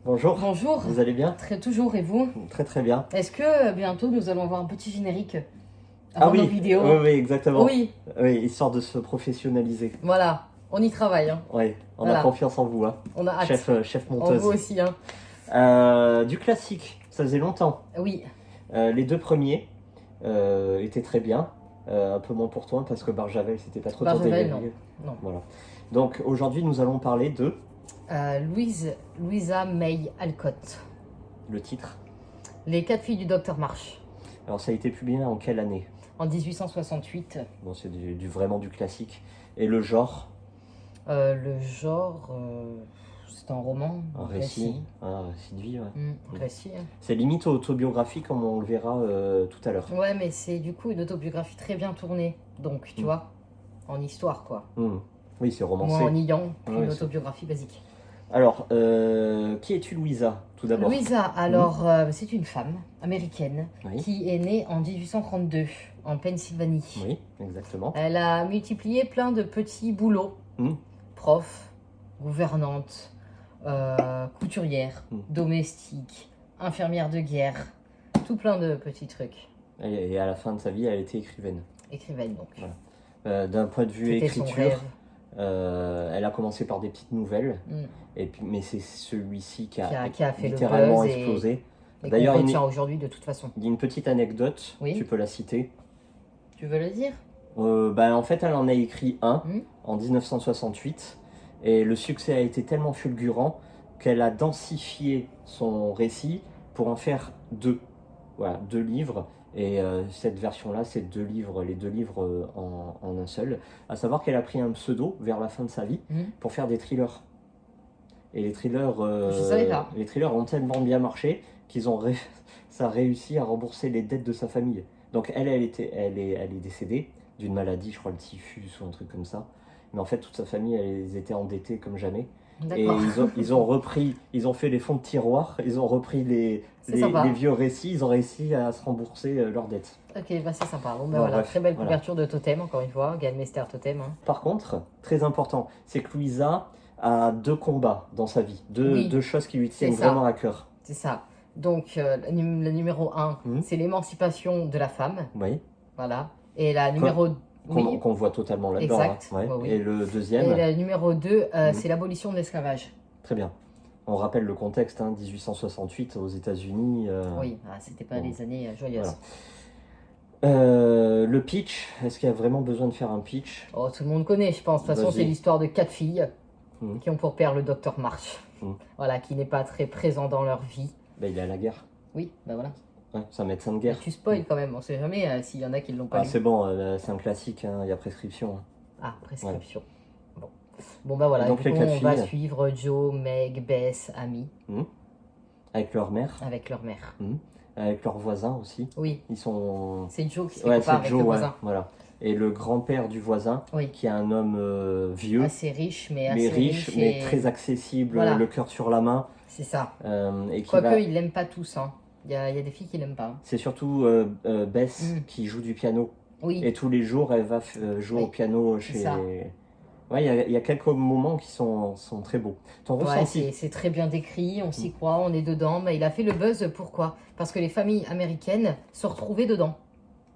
Bonjour, Bonjour, vous allez bien? toujours et vous? Très très bien. Est-ce que bientôt nous allons avoir un petit générique Ah avant nos oui, vidéos? oui, exactement. Oui, Oui, histoire de se professionnaliser. voilà, on y travaille, hein. Oui, on a Voilà. confiance en vous, hein. On a hâte. Chef En monteuse. vous aussi, hein. Du classique, ça faisait longtemps. Oui, Les deux premiers étaient très bien. Un peu moins pour toi parce que Barjavel, c'était pas trop ton Barjavel, délire. non. Voilà. Donc aujourd'hui, nous allons parler de Louisa May Alcott, le titre. Les 4 filles du docteur March, Alors ça a été publié en quelle année? en 1868. Bon, c'est vraiment du classique. Et le genre? Le genre, c'est un roman, Un récit de vie, ouais. Récit, hein. C'est limite autobiographie comme on le verra tout à l'heure. Ouais, mais c'est du coup une autobiographie très bien tournée, donc tu vois, en histoire quoi. Oui, c'est Moi romancé. en ayant Ouais, une c'est- autobiographie basique. Alors, qui es-tu, Louisa, tout d'abord? Louisa, alors, c'est une femme américaine Oui. qui est née en 1832 en Pennsylvanie. Oui, exactement. Elle a multiplié plein de petits boulots. Mm. Prof, gouvernante, couturière, Mm. domestique, infirmière de guerre, tout plein de petits trucs. Et à la fin de sa vie, elle était écrivaine. Écrivaine donc. Voilà. D'un point de vue C'était son écriture, rêve. elle a commencé par des petites nouvelles, Mm. mais c'est celui-ci qui Qui a a fait littéralement le buzz explosé. et D'ailleurs, qu'on il retient aujourd'hui de toute façon. y a une petite anecdote, Oui. tu peux la citer. Tu veux le dire? En fait, elle en a écrit un Mm. en 1968 et le succès a été tellement fulgurant qu'elle a densifié son récit pour en faire deux. Voilà, deux livres. Et cette version-là, c'est les deux livres en un seul. À savoir qu'elle a pris un pseudo vers la fin de sa vie pour faire des thrillers. Et les thrillers, Je savais pas. les thrillers ont tellement bien marché ça a réussi à rembourser les dettes de sa famille. Donc elle est décédée d'une maladie, je crois le typhus ou un truc comme ça. Mais en fait, toute sa famille, elle était endettée comme jamais. Et D'accord. ils ont fait les fonds de tiroir, ils ont repris les sympa. vieux récits, ils ont réussi à se rembourser leurs dettes. Ok, bah c'est sympa. Bon, bah Bon, voilà, bref, très belle voilà. couverture de Totem, encore une fois. Galmester Totem, hein. Par contre, très important, c'est que Louisa a deux combats dans sa vie, Oui, deux choses qui lui c'est tiennent ça. vraiment à cœur. C'est ça. Donc, le numéro 1, c'est l'émancipation de la femme. Oui, Voilà. Et la numéro... Oui, qu'on voit totalement là-dedans. exact. Hein. Ouais. Ouais, oui. Et le Et deuxième, la numéro 2, c'est l'abolition de l'esclavage. très bien. On rappelle le contexte, 1868 aux États-Unis. Oui, c'était pas les années joyeuses. Voilà. Le pitch, est-ce qu'il y a vraiment besoin de faire un pitch? Oh, tout le monde connaît, je pense. De toute façon, Vas-y. c'est l'histoire de 4 filles Mhm. qui ont pour père le docteur March. Voilà, qui n'est pas très présent dans leur vie. Ben, il est à la guerre. Oui, bah voilà. Ouais, c'est un médecin de Mais guerre. tu spoil quand même, on sait jamais s'il y en a qui l'ont pas lu. C'est bon, c'est un classique, il y a prescription. Ah, prescription. Bon, bah voilà, Donc, du les coup, quatre on va filles. suivre Joe, Meg, Bess, Amy, Avec leur mère, avec leur mère. avec leurs voisins aussi. Oui, Ils sont... c'est Joe qui se fait Ouais, copain c'est avec Joe, le ouais, voisin. voilà. Et le grand-père du voisin, Oui. qui est un homme vieux, Assez riche, mais mais assez riche, mais et... très accessible, Voilà. le cœur sur la main. C'est ça. Et qui Quoique, va... ils l'aiment pas tous, hein. Il y a des filles qui l'aiment pas. Hein. C'est surtout Bess qui joue du piano. Oui. Et tous les jours, elle va jouer au piano chez... ça. Ouais, il y a quelques moments qui sont très beaux. Ton ressenti? C'est très bien décrit, on s'y croit, on est dedans. Mais il a fait le buzz, pourquoi? Parce que les familles américaines se retrouvaient dedans.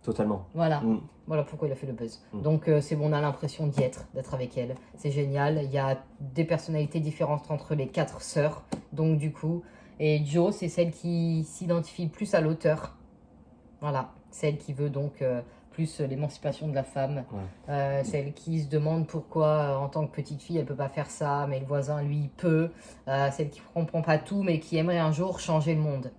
Totalement. Voilà. Voilà pourquoi il a fait le buzz. Donc c'est bon, on a l'impression d'être avec elle. C'est génial. Il y a des personnalités différentes entre les 4 sœurs. Donc du coup, et Jo, c'est celle qui s'identifie plus à l'auteur. Voilà. Celle qui veut donc plus l'émancipation de la femme. Celle qui se demande pourquoi en tant que petite fille elle peut pas faire ça, mais le voisin lui il peut. Celle qui comprend pas tout, mais qui aimerait un jour changer le monde.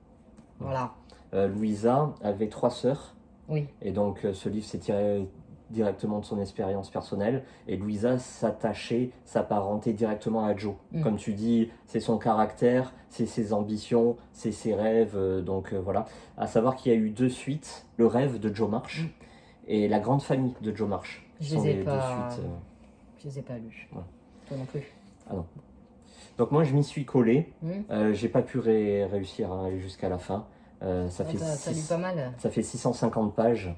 Voilà. Louisa avait 3 sœurs. Oui. Et donc ce livre s'est tiré directement de son expérience personnelle. Et Louisa s'apparentait directement à Joe. Comme tu dis, c'est son caractère, c'est ses ambitions, c'est ses rêves. Donc voilà. À savoir qu'il y a eu 2 suites. Le rêve de Joe March et La grande famille de Joe March. Je les ai pas... Je les ai pas lus. Ouais. Toi non plus. Ah non. Donc moi je m'y suis collé. J'ai pas pu réussir à aller jusqu'à la fin. Ça lu pas mal. Ça fait 650 pages.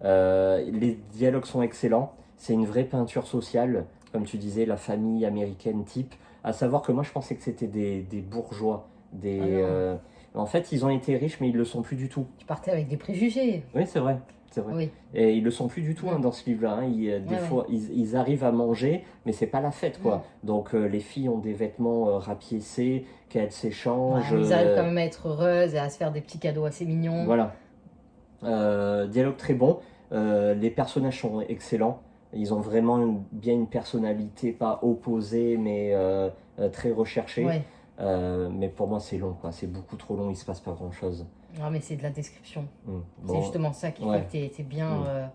Les dialogues sont excellents. C'est une vraie peinture sociale, comme tu disais, la famille américaine type. À savoir que moi, je pensais que c'était des bourgeois, Des, Ah non. En fait, ils ont été riches, mais ils le sont plus du tout. Tu partais avec des préjugés. Oui, c'est vrai. C'est vrai. Oui. Et ils le sont plus du tout hein, Mm. dans ce livre-là. Hein. Des Ouais, fois, ils arrivent à manger, mais c'est pas la fête, quoi. Mm. Donc, les filles ont des vêtements rapiécés, qu'elles Ouais, s'échangent. mais ils arrivent quand même à être heureuses et à se faire des petits cadeaux assez mignons. Voilà. Dialogue très bon. Les personnages sont excellents. Ils ont vraiment bien une personnalité, pas opposée, mais très recherchée. Ouais. Mais pour moi, c'est long, quoi. C'est beaucoup trop long, il se passe pas grand-chose. Non, mais c'est de la description. Mm. C'est Bon, justement ça qui ouais. fait que t'es bien. Mm.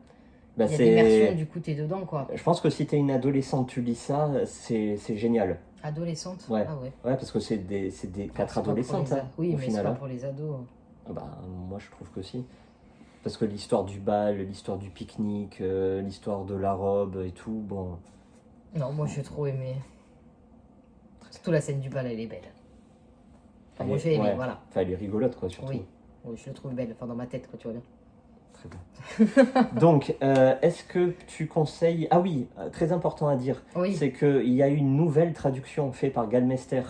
Bah, Il y a l'immersion, du coup, t'es dedans, quoi. Je pense que si t'es une adolescente, tu lis ça, c'est génial. Adolescente? Ouais. Ah ouais. Ouais, parce que c'est des quatre C'est pas pour adolescentes, les hein, Oui, au mais c'est final. pas Hein. pour les ados. Ah bah, moi, je trouve que si. Parce que l'histoire du bal, l'histoire du pique-nique, l'histoire de la robe et tout, bon. Non, moi j'ai trop aimé. Surtout la scène du bal, elle est belle. Enfin, moi j'ai aimé, ouais. voilà. Enfin, elle est rigolote, quoi, surtout. Oui. Oui, je la trouve belle, enfin dans ma tête, quoi, tu vois bien. Très bien. Donc, est-ce que tu conseilles... Ah oui, très important à dire, Oui. c'est qu'il y a eu une nouvelle traduction faite par Galmester.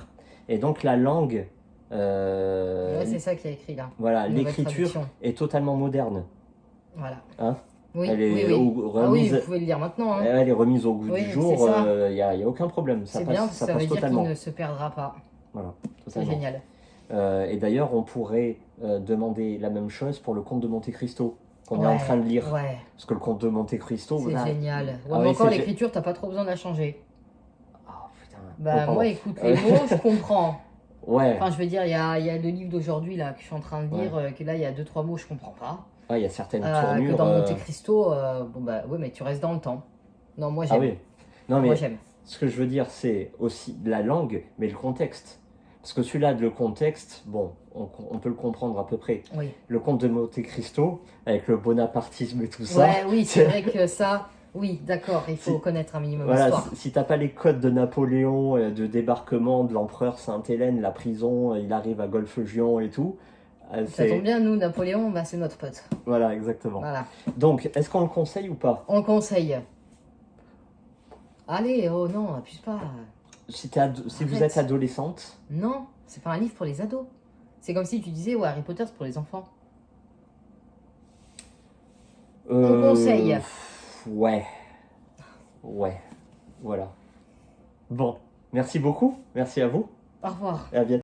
Et donc, la langue... Ouais, c'est ça qui a écrit là. Voilà, Une nouvelle l'écriture traduction. est totalement moderne. Voilà. Hein? Oui, Elle est oui, oui. remise, Ah oui, vous pouvez le lire maintenant. Hein. Elle est remise au goût Oui, du c'est jour, ça. il n'y a aucun problème. Ça C'est passe, bien, ça ça passe veut dire qu'il totalement. ne se perdra pas. Voilà, C'est totalement. génial. Et d'ailleurs, on pourrait demander la même chose pour le Comte de Monte Cristo, qu'on est en Ouais, train de lire. Ouais, Parce que le Comte de Monte Cristo, c'est voilà. génial. Ouais, Ah mais oui, encore, c'est l'écriture, t'as pas trop besoin de la changer. Oh putain. Bah, Oh, pardon. moi, écoute, les mots, je comprends. Ouais, Enfin, je veux dire, il y a le livre d'aujourd'hui là que je suis en train de lire, que là, il y a 2-3 mots, je comprends pas. ouais, il y a certaines Que tournures. dans Monte Cristo, bon bah, ouais, mais tu restes dans le temps. Non, moi, Ah j'aime. oui. Non, Moi, mais j'aime. ce que je veux dire, c'est aussi la langue, mais le contexte. Parce que celui-là, le contexte, bon, on peut le comprendre à peu près. Oui. Le Comte de Monte Cristo, avec le bonapartisme et tout ça. Ouais, oui, c'est vrai que ça, oui, d'accord, il faut connaître un minimum Voilà, l'histoire. si t'as pas les codes de Napoléon, de débarquement de l'empereur Sainte-Hélène, la prison, il arrive à Golfe-Juan et tout. Ça tombe bien, nous, Napoléon, bah, c'est notre pote. Voilà, exactement. Voilà. Donc, est-ce qu'on le conseille ou pas? On conseille. Allez, oh non, abuse pas. Si vous Arrête. êtes adolescente, Non, c'est pas un livre pour les ados. C'est comme si tu disais, ouais, Harry Potter, c'est pour les enfants. On conseille. Ouais. Ouais. Voilà. Bon. Merci beaucoup. Merci à vous. Au revoir. Et à bientôt.